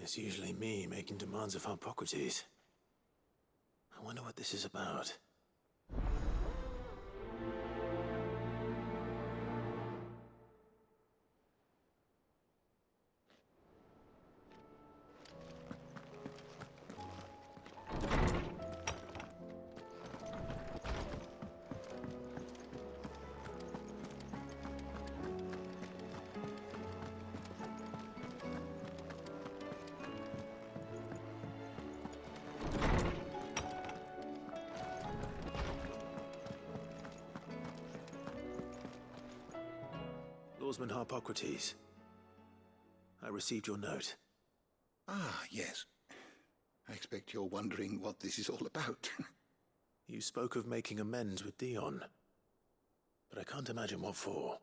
It's usually me making demands of Harpocrates. I wonder what this is about. Lawsman Harpocrates, I received your note. Ah, yes. I expect you're wondering what this is all about. You spoke of making amends with Dion, but I can't imagine what for.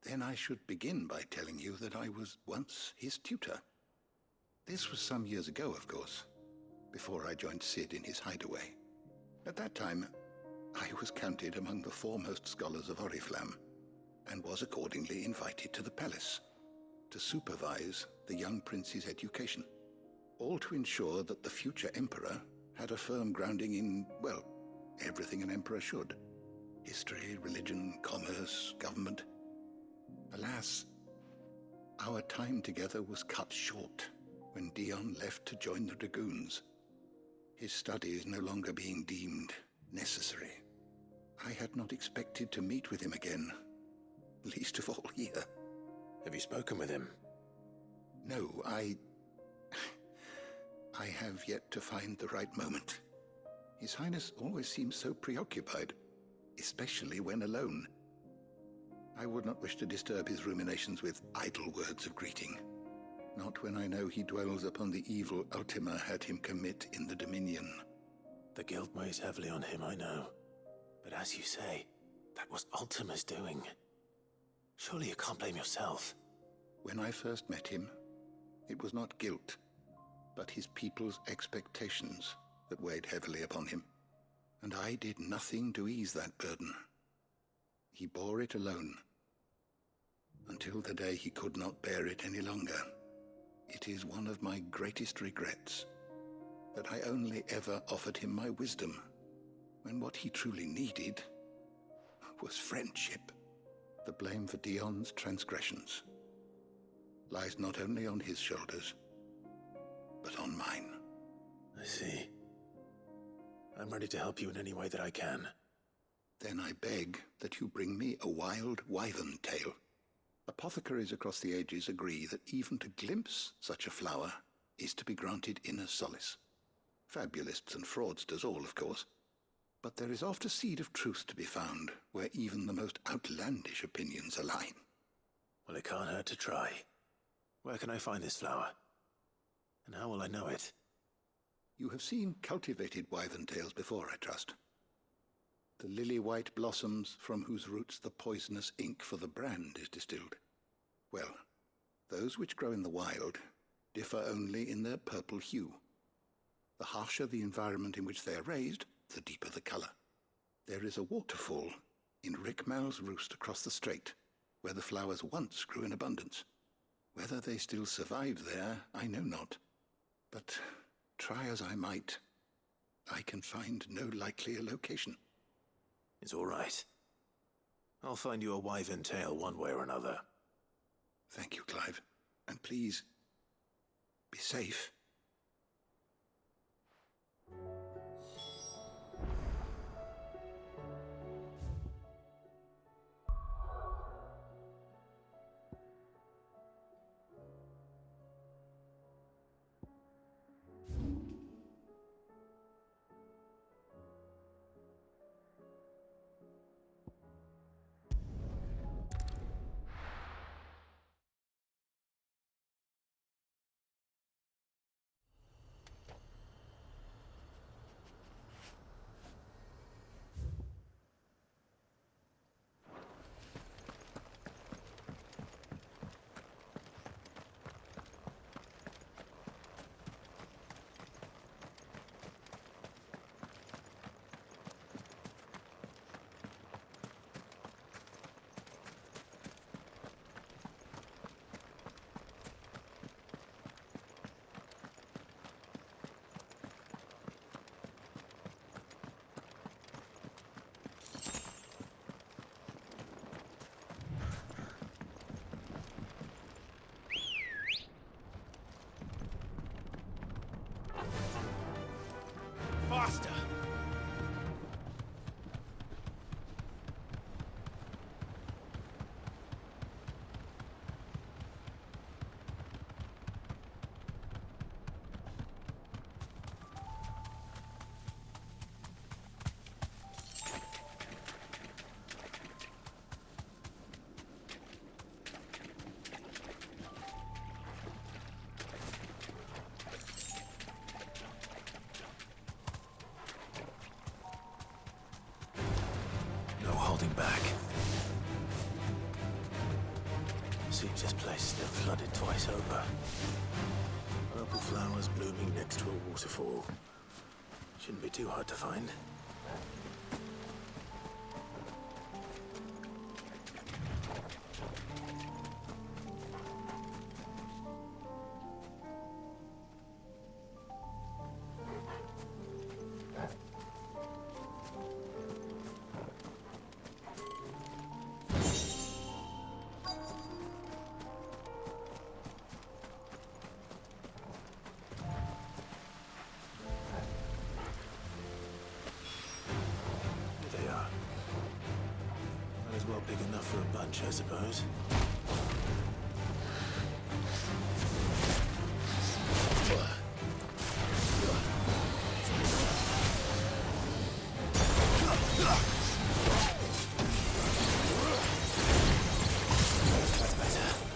Then I should begin by telling you that I was once his tutor. This was some years ago, of course, before I joined Cid in his hideaway. At that time, I was counted among the foremost scholars of Oriflamme, and was accordingly invited to the palace to supervise the young prince's education, all to ensure that the future emperor had a firm grounding in, well, everything an emperor should. History, religion, commerce, government. Alas, our time together was cut short when Dion left to join the Dragoons, his studies no longer being deemed necessary. I had not expected to meet with him again, least of all here. Have you spoken with him? No, I have yet to find the right moment. His Highness always seems so preoccupied, especially when alone. I would not wish to disturb his ruminations with idle words of greeting, not when I know he dwells upon the evil Ultima had him commit in the Dominion. The guilt weighs heavily on him, I know. But as you say, that was Ultima's doing. Surely you can't blame yourself. When I first met him, it was not guilt, but his people's expectations that weighed heavily upon him. And I did nothing to ease that burden. He bore it alone, until the day he could not bear it any longer. It is one of my greatest regrets that I only ever offered him my wisdom, when what he truly needed was friendship. The blame for Dion's transgressions lies not only on his shoulders, but on mine. I see. I'm ready to help you in any way that I can. Then I beg that you bring me a wild wyvern tail. Apothecaries across the ages agree that even to glimpse such a flower is to be granted inner solace. Fabulists and fraudsters all, of course. But there is oft a seed of truth to be found where even the most outlandish opinions align. Well, it can't hurt to try. Where can I find this flower? And how will I know it? You have seen cultivated wyvern tails before, I trust. The lily-white blossoms from whose roots the poisonous ink for the brand is distilled. Well, those which grow in the wild differ only in their purple hue. The harsher the environment in which they are raised, the deeper the color. There is a waterfall in Rickmal's Roost across the strait, where the flowers once grew in abundance. Whether they still survive there, I know not. But try as I might, I can find no likelier location. It's all right. I'll find you a wyvern tail one way or another. Thank you, Clive. And please, be safe. holding back. Seems this place has been flooded twice over. Purple flowers blooming next to a waterfall. Shouldn't be too hard to find. Well, big enough for a bunch, I suppose. That's better.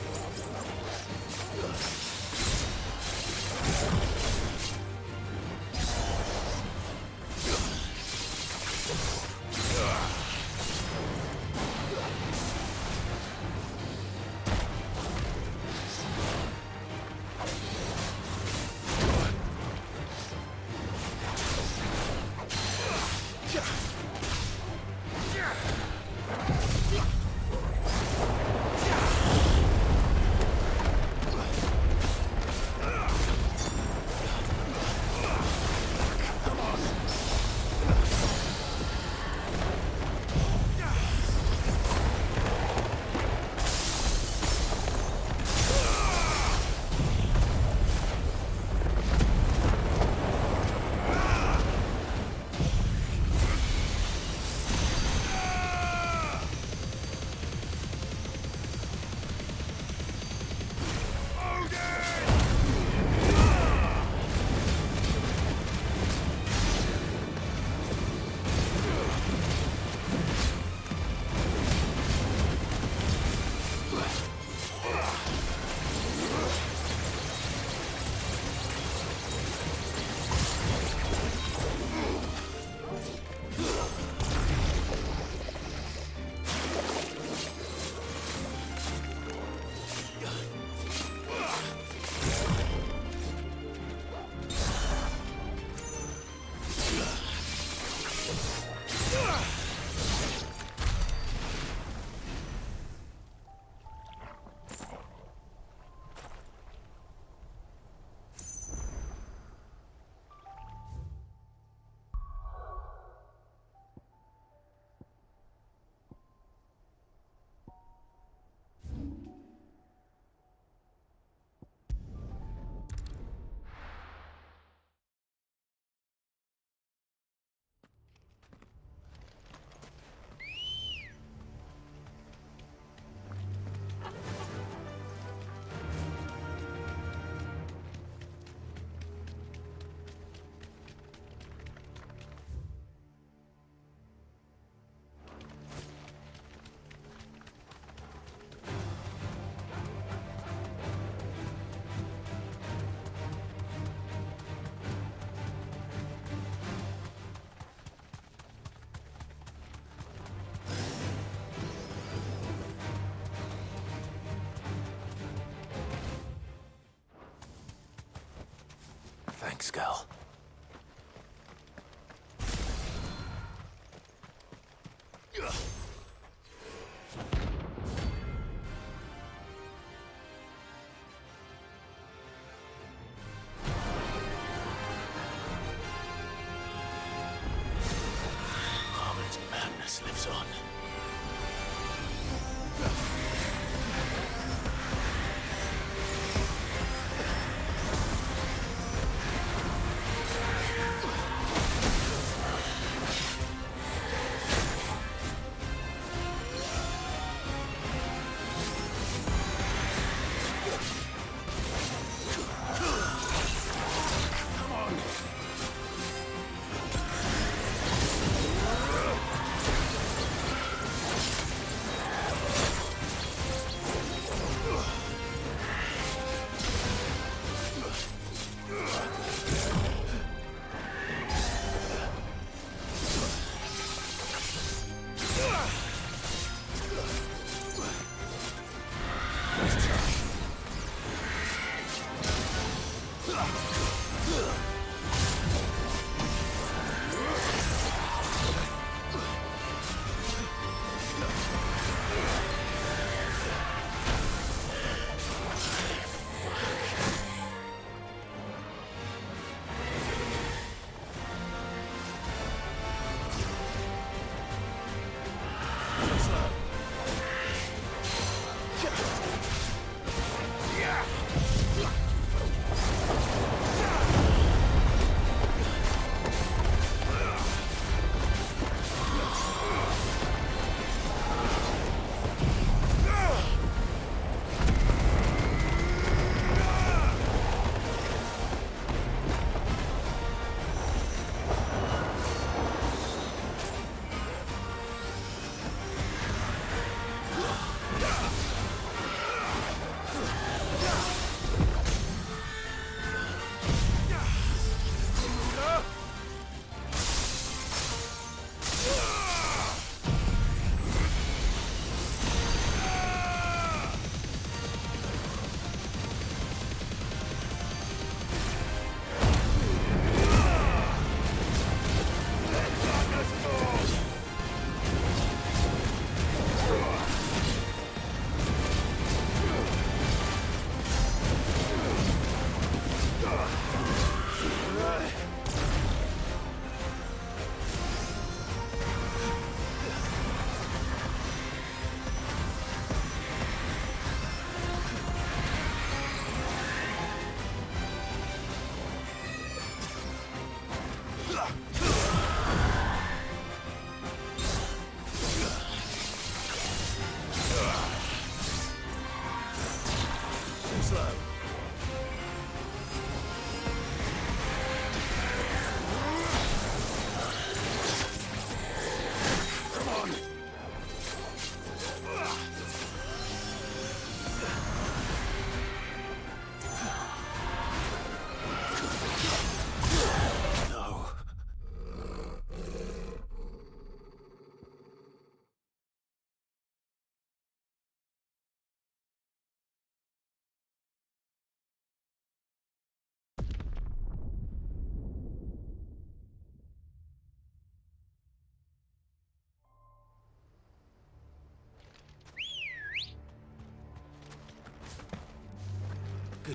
Thanks, Gal. Harmon's madness lives on.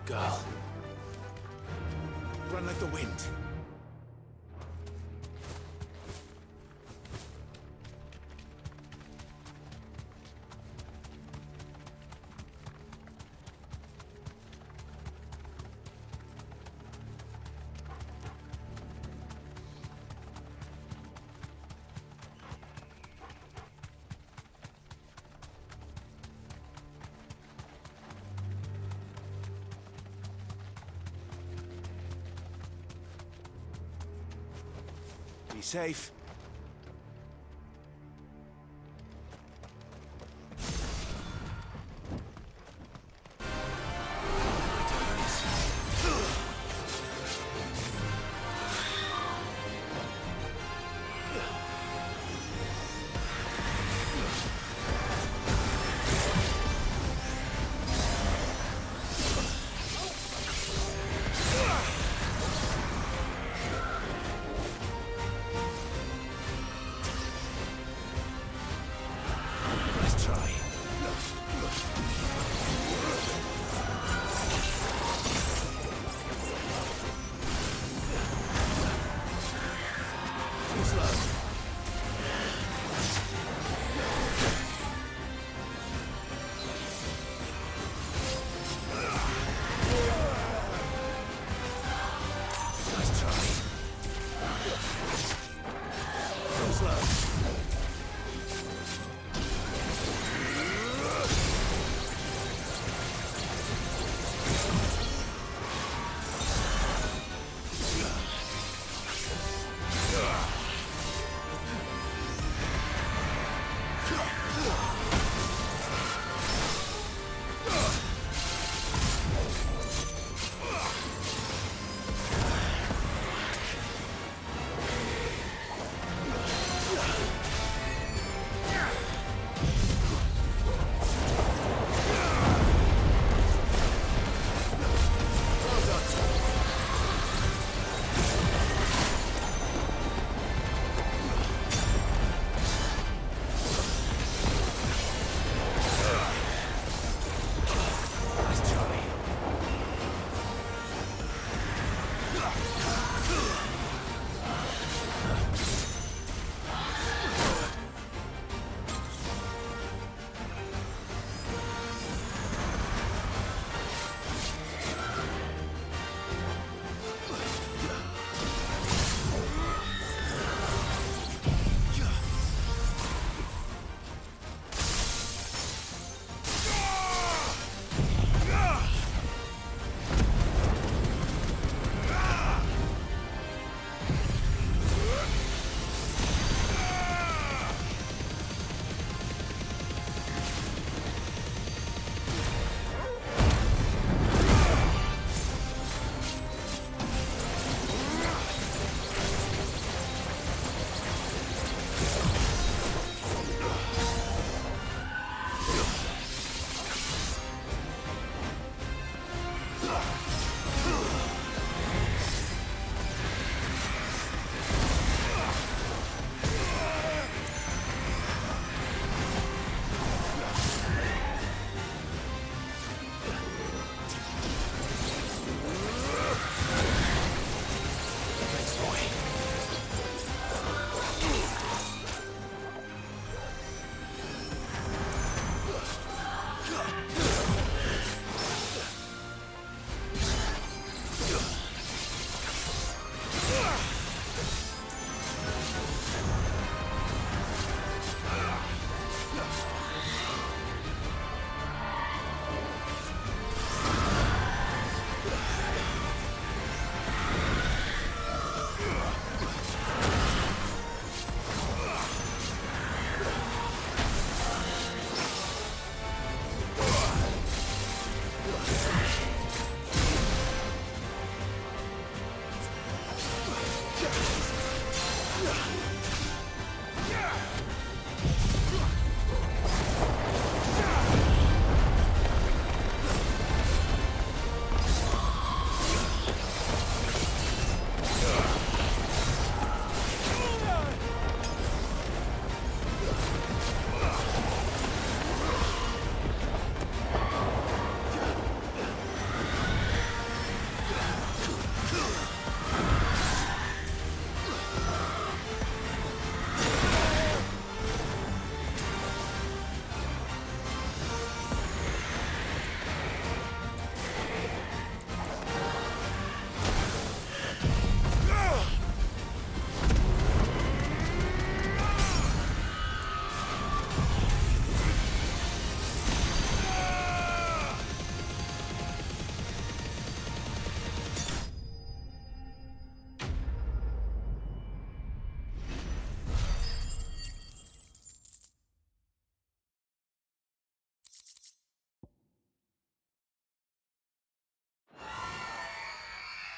Good girl. Run like the wind. Be safe.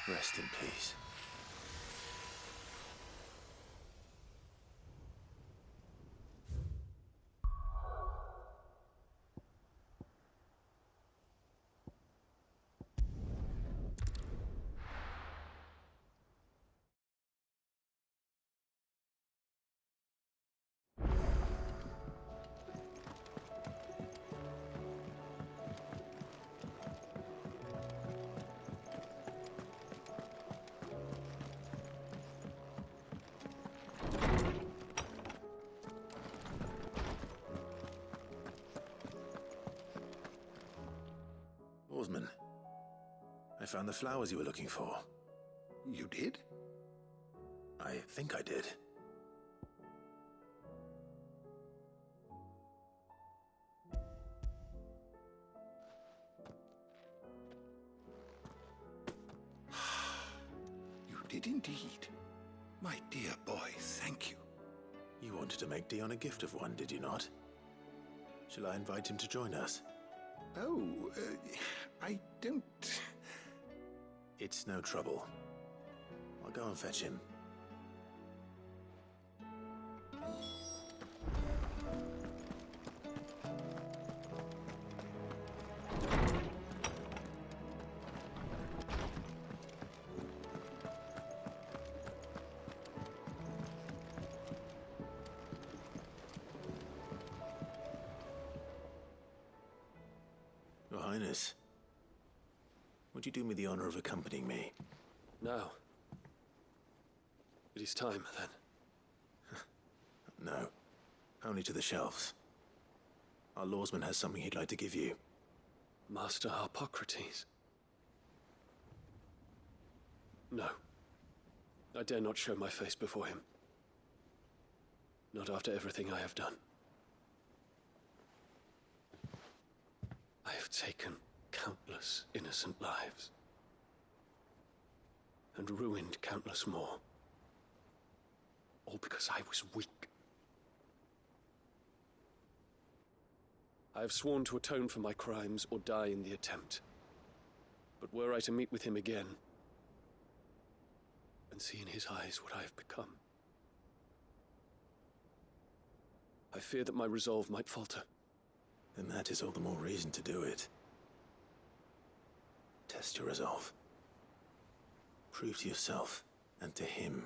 Rest in peace. Oarsman, I found the flowers you were looking for. You did? I think I did. You did indeed. My dear boy, thank you. You wanted to make Dion a gift of one, did you not? Shall I invite him to join us? Oh, I don't... It's no trouble. I'll go and fetch him. Your Highness, would you do me the honor of accompanying me? Now. It is time, then. No, only to the shelves. Our lawsman has something he'd like to give you. Master Harpocrates. No. I dare not show my face before him. Not after everything I have done. I have taken countless innocent lives. And ruined countless more. All because I was weak. I have sworn to atone for my crimes or die in the attempt. But were I to meet with him again, and see in his eyes what I have become, I fear that my resolve might falter. Then that is all the more reason to do it. Test your resolve. Prove to yourself, and to him,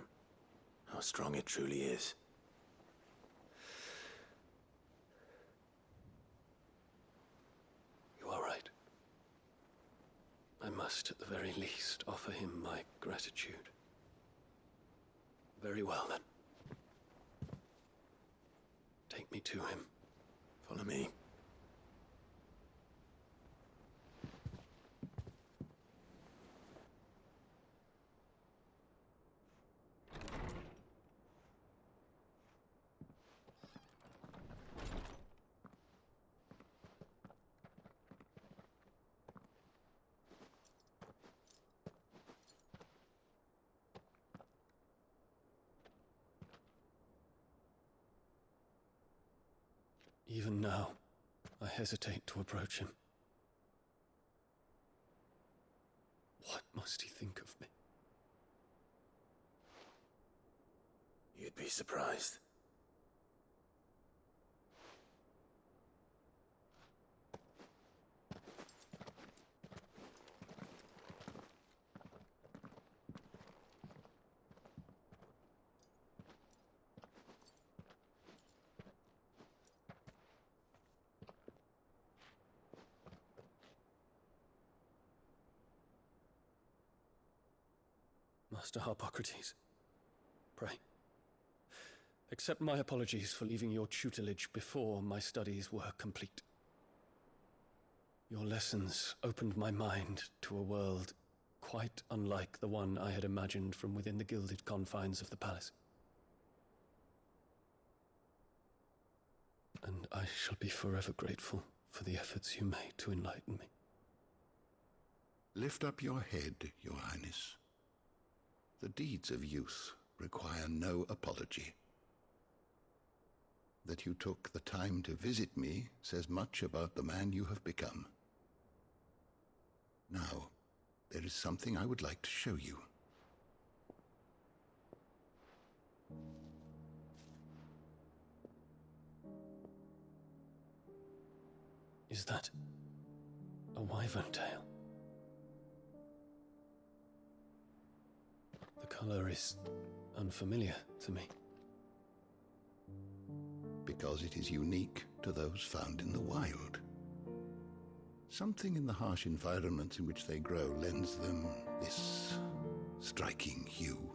how strong it truly is. You are right. I must, at the very least, offer him my gratitude. Very well, then. Take me to him. Follow me. Even now, I hesitate to approach him. What must he think of me? You'd be surprised. Master Harpocrates, pray, accept my apologies for leaving your tutelage before my studies were complete. Your lessons opened my mind to a world quite unlike the one I had imagined from within the gilded confines of the palace. And I shall be forever grateful for the efforts you made to enlighten me. Lift up your head, Your Highness. The deeds of youth require no apology. That you took the time to visit me says much about the man you have become. Now, there is something I would like to show you. Is that a wyvern tail? The color is unfamiliar to me. Because it is unique to those found in the wild. Something in the harsh environments in which they grow lends them this striking hue.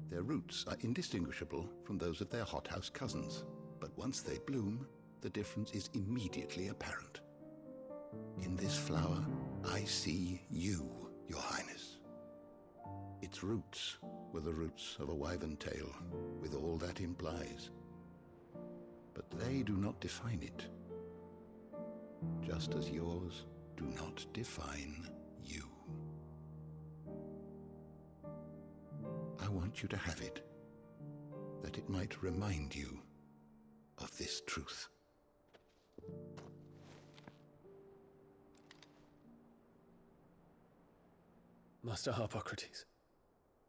Their roots are indistinguishable from those of their hothouse cousins, but once they bloom, the difference is immediately apparent. In this flower, I see you, Your Highness. Its roots were the roots of a wyvern tail, with all that implies. But they do not define it, just as yours do not define you. I want you to have it, that it might remind you of this truth. Master Harpocrates,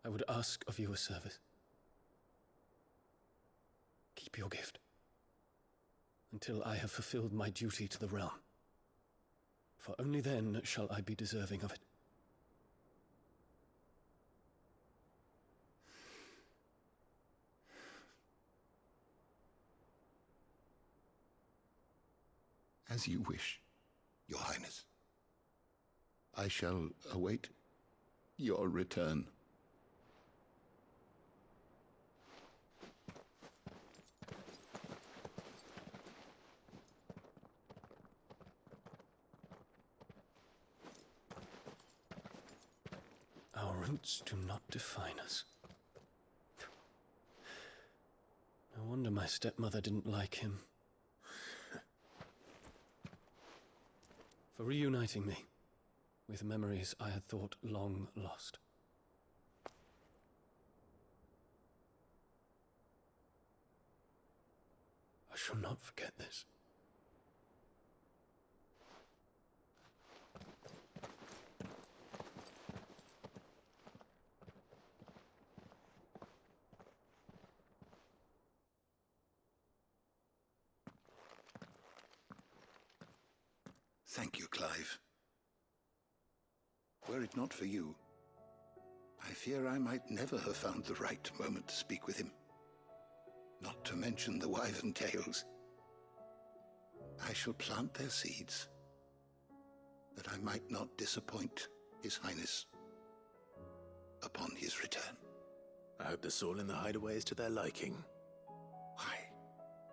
I would ask of you a service. Keep your gift until I have fulfilled my duty to the realm, for only then shall I be deserving of it. As you wish, Your Highness. I shall await your return. Our roots do not define us. No wonder my stepmother didn't like him. For reuniting me with memories I had thought long lost. I shall not forget this. Thank you, Clive. Were it not for you, I fear I might never have found the right moment to speak with him. Not to mention the wyvern tails. I shall plant their seeds, that I might not disappoint His Highness upon his return. I hope the soil in the hideaway is to their liking. Why,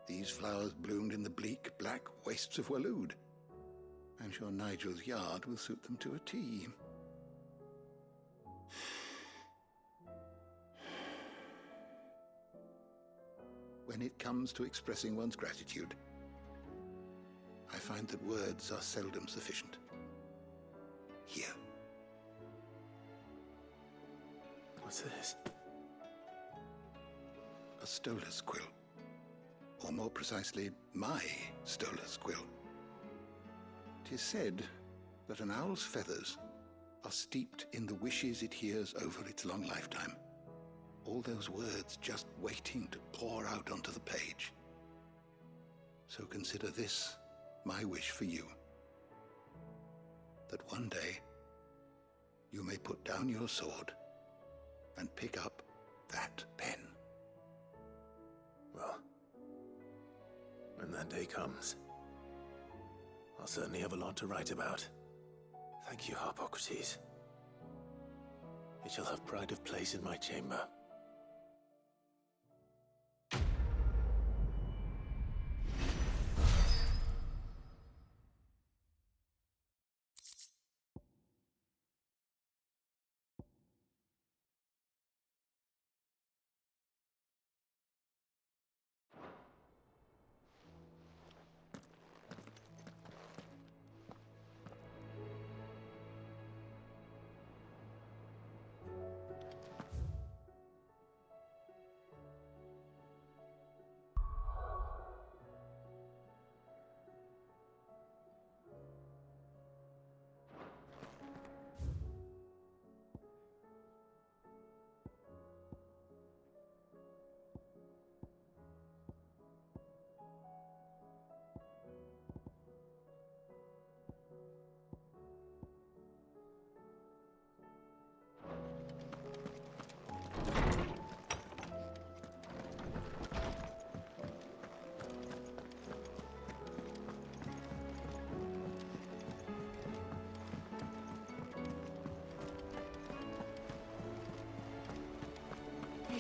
these flowers bloomed in the bleak, black wastes of Waloed. I'm sure Nigel's yard will suit them to a T. When it comes to expressing one's gratitude, I find that words are seldom sufficient. Here. What's this? A Stolas quill. Or more precisely, my Stolas quill. 'Tis said that an owl's feathers are steeped in the wishes it hears over its long lifetime. All those words just waiting to pour out onto the page. So consider this my wish for you. That one day you may put down your sword and pick up that pen. Well, when that day comes, I'll certainly have a lot to write about. Thank you, Harpocrates. It shall have pride of place in my chamber.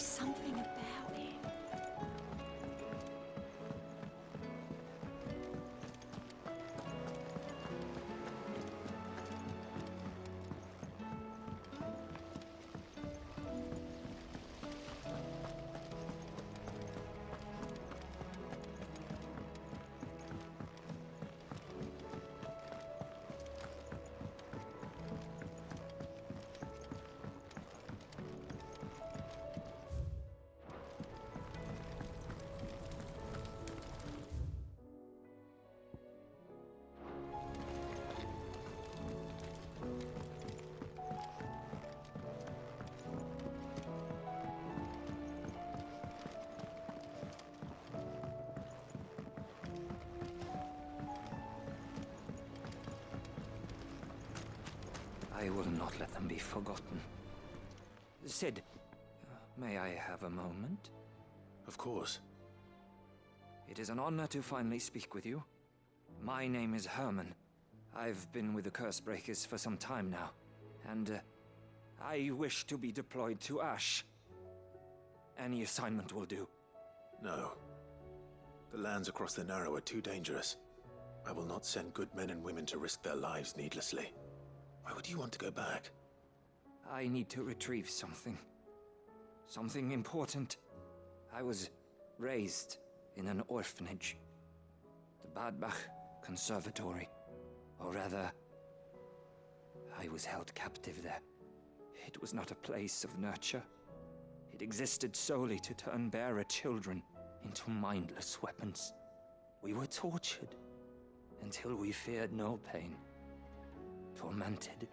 There's something about it. I will not let them be forgotten. Cid, may I have a moment? Of course. It is an honor to finally speak with you. My name is Herman. I've been with the Cursebreakers for some time now, and I wish to be deployed to Ash. Any assignment will do. No. The lands across the Narrow are too dangerous. I will not send good men and women to risk their lives needlessly. Why would you want to go back? I need to retrieve something. Something important. I was raised in an orphanage. The Badbach Conservatory. Or rather, I was held captive there. It was not a place of nurture. It existed solely to turn bearer children into mindless weapons. We were tortured until we feared no pain. Tormented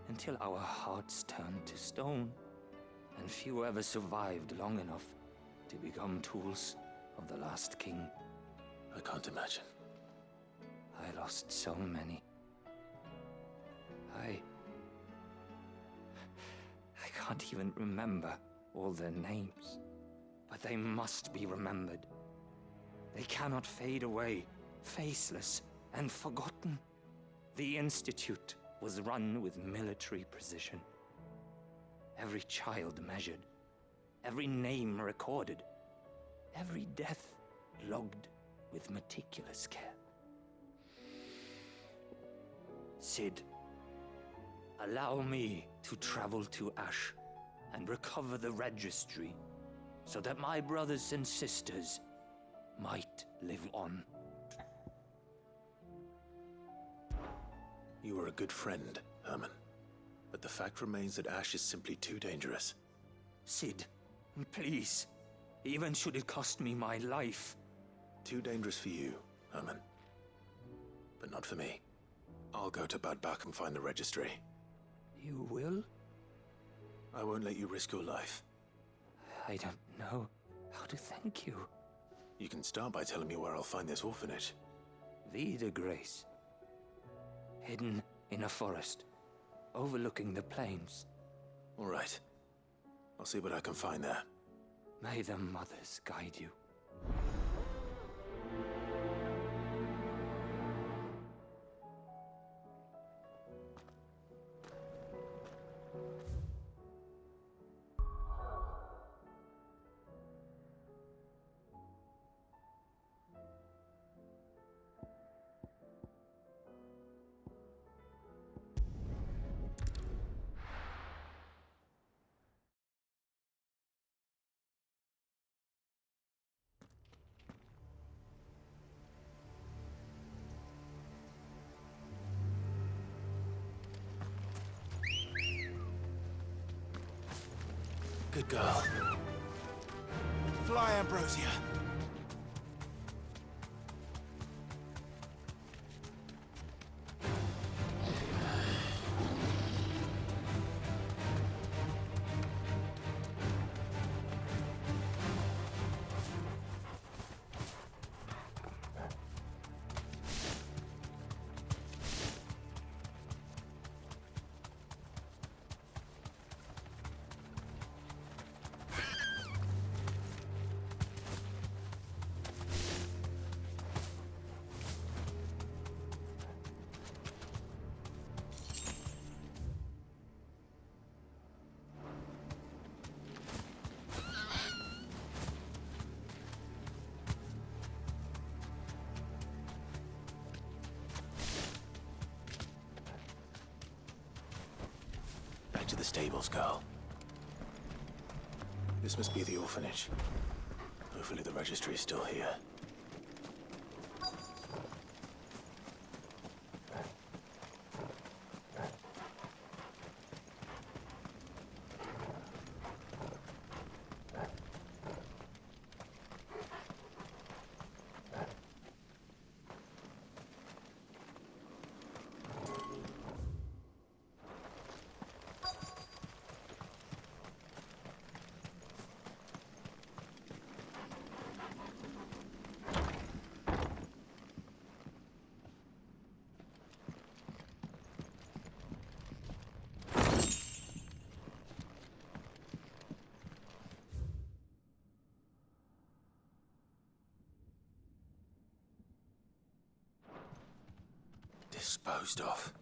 until our hearts turned to stone, and few ever survived long enough to become tools of the last king. I can't imagine. I lost so many. I can't even remember all their names, but they must be remembered. They cannot fade away, faceless and forgotten. The Institute was run with military precision. Every child measured, every name recorded, every death logged with meticulous care. Cid, allow me to travel to Ash and recover the registry so that my brothers and sisters might live on. You were a good friend, Herman. But the fact remains that Ash is simply too dangerous. Cid, please. Even should it cost me my life. Too dangerous for you, Herman. But not for me. I'll go to Badbach and find the registry. You will? I won't let you risk your life. I don't know how to thank you. You can start by telling me where I'll find this orphanage. Vida Grace. Hidden in a forest, overlooking the plains. All right. I'll see what I can find there. May the mothers guide you. Good girl. Fly, Ambrosia. stables girl. This must be the orphanage. Hopefully the registry is still here. Disposed of.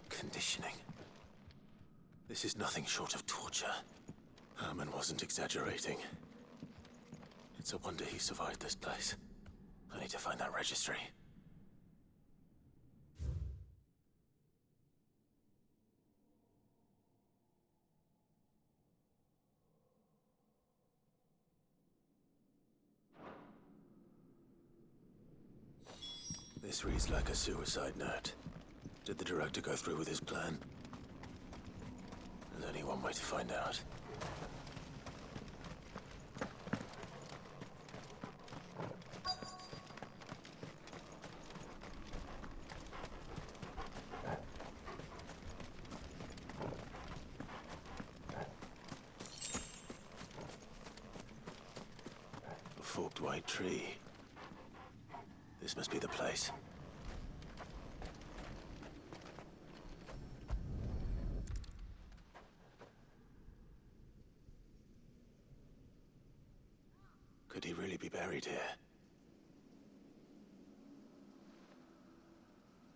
Conditioning. This is nothing short of torture. Herman wasn't exaggerating. It's a wonder he survived this place. I need to find that registry. This reads like a suicide note. Did the director go through with his plan? There's only one way to find out. A forked white tree. This must be the place. Could he really be buried here?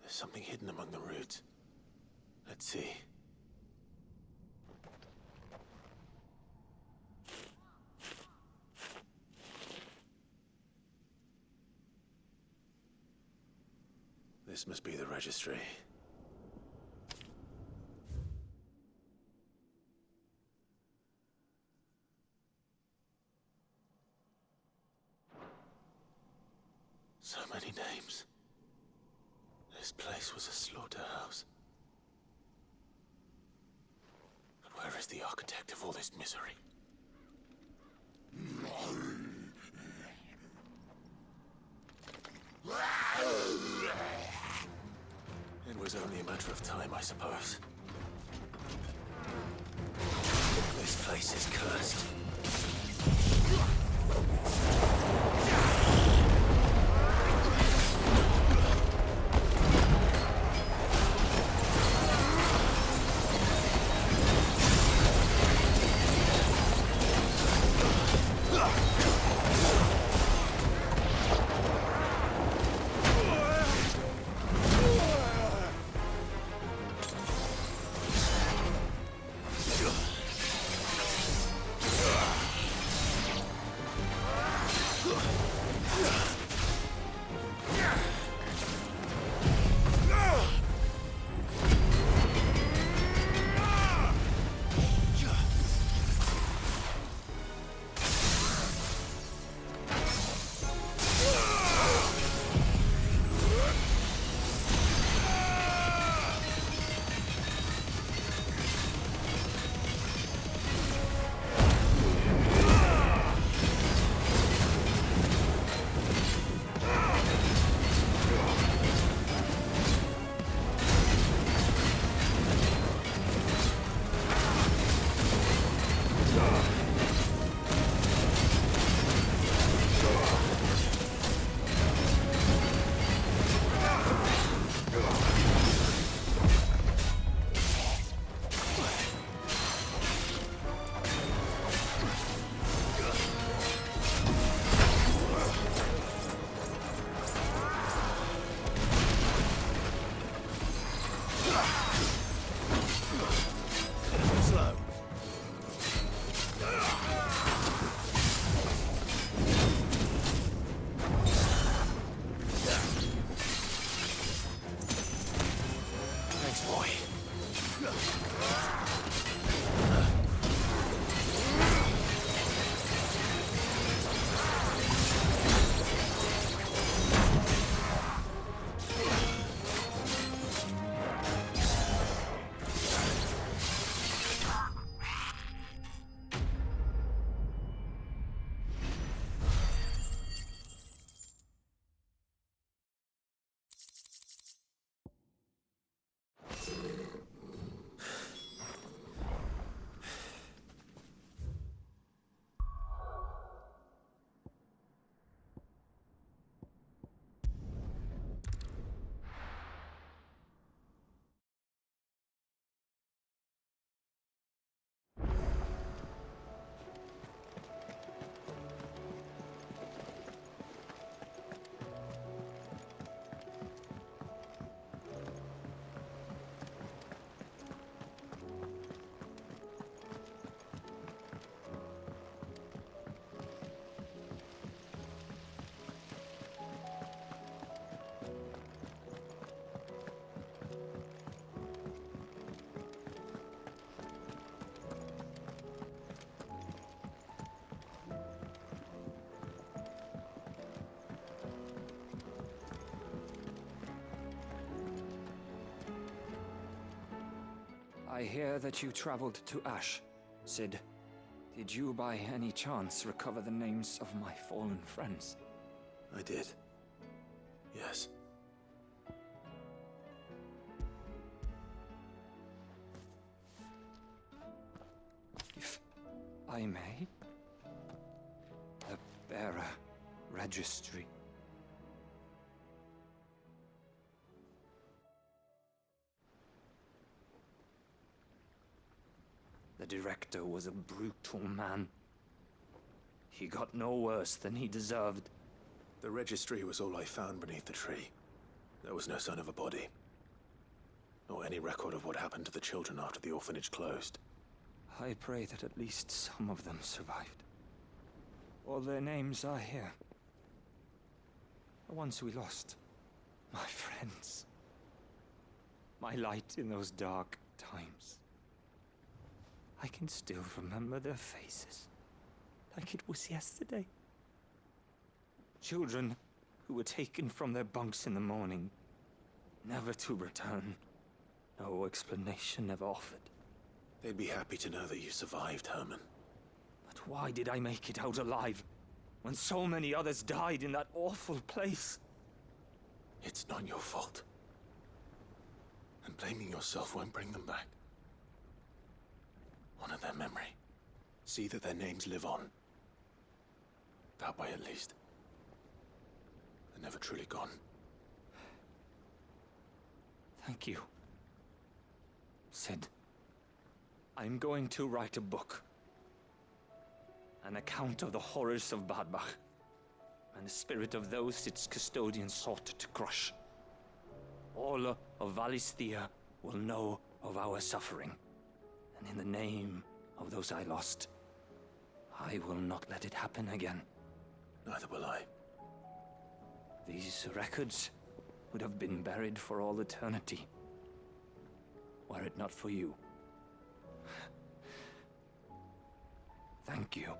There's something hidden among the roots. Let's see. This must be the registry. So many names. This place was a slaughterhouse. But where is the architect of all this misery? It was only a matter of time, I suppose. This place is cursed. I hear that you traveled to Ash. Cid, did you by any chance recover the names of my fallen friends? I did. Yes. If I may. The Bearer Registry. The director was a brutal man. He got no worse than he deserved. The registry was all I found beneath the tree. There was no sign of a body. Nor any record of what happened to the children after the orphanage closed. I pray that at least some of them survived. All their names are here. The ones we lost. My friends. My light in those dark times. I can still remember their faces, like it was yesterday. Children who were taken from their bunks in the morning, never to return. No explanation ever offered. They'd be happy to know that you survived, Herman. But why did I make it out alive, when so many others died in that awful place? It's not your fault. And blaming yourself won't bring them back. Honor their memory. See that their names live on. That way, at least. They're never truly gone. Thank you. Cid, I'm going to write a book. An account of the horrors of Bad Bach, and the spirit of those its custodians sought to crush. All of Valisthea will know of our suffering. And in the name of those I lost, I will not let it happen again. Neither will I. These records would have been buried for all eternity, were it not for you. Thank you.